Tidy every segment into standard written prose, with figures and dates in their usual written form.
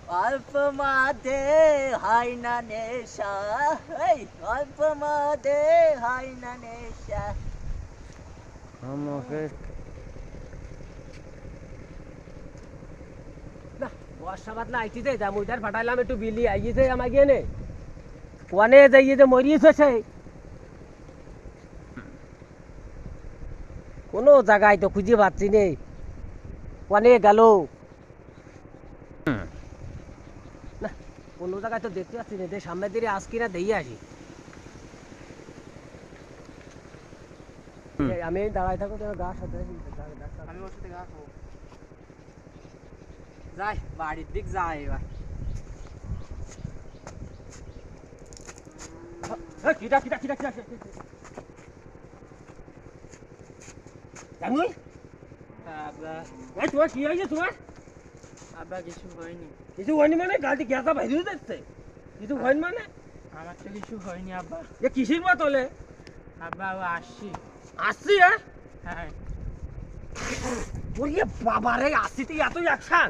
অল্প মাঝে হয় না নেশা, এই অল্প মাঝে হয় না নেশা। আমাকে না বর্ষা বাদলা আইতিতে যা মুইটার ফাটাইলাম একটু বিলি আইছে আমাকে এনে কোয়ানে যাইয়ে যে মরিয়েছে সে কোনো জায়গায় তো খুঁজে পাচ্ছি নে কোয়ানে গেল না কোনো জায়গায় তো দেখতে পাচ্ছি না দে সামনের দিকে আজ কিনা দিয়ে আসি আমি দাঁড়াই থাকো তোমার গা সাথে আমি ওর সাথে গা খাবো। যাই বাড়ির দিক যাই এবার। কিটা কিটা কিটা কিটা জানুই আব্বা এই তোমার কি হয়েছে তোমার আব্বা কিছু হয়নি। কিছু হয়নি মানে গাড়ি গ্যাসা বাইরে যাচ্ছে কিছু হয়নি মানে আমার তো কিছু হয়নি আব্বা। এ কিসের বোতলে আব্বা ও আসছি। আসছি হ্যাঁ ওরে বাবা রে আসছি তুই এত অ্যাকশন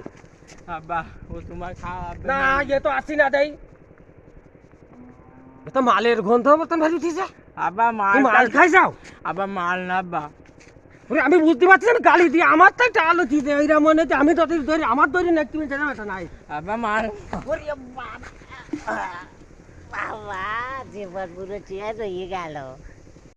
আব্বা ও তোমার খাওয়া আব্বা না এ তো আসছি না দেই এ তো মালের গন্ধ মতন ভারি উঠিছে আব্বা তুই মাল খাই যাও আব্বা মাল না আব্বা। ওরে আমি বুঝতে পারছি না গালি দিয়ে আমার তো একটা আলো দিতে এইরা মনে হচ্ছে আমি তোদের ধরি আমার ধরি না তুমি জানা এটা নাই আব্বা মাল ওরে বাবা বাবা জীবন পুরো চেয়ার হয়ে গেল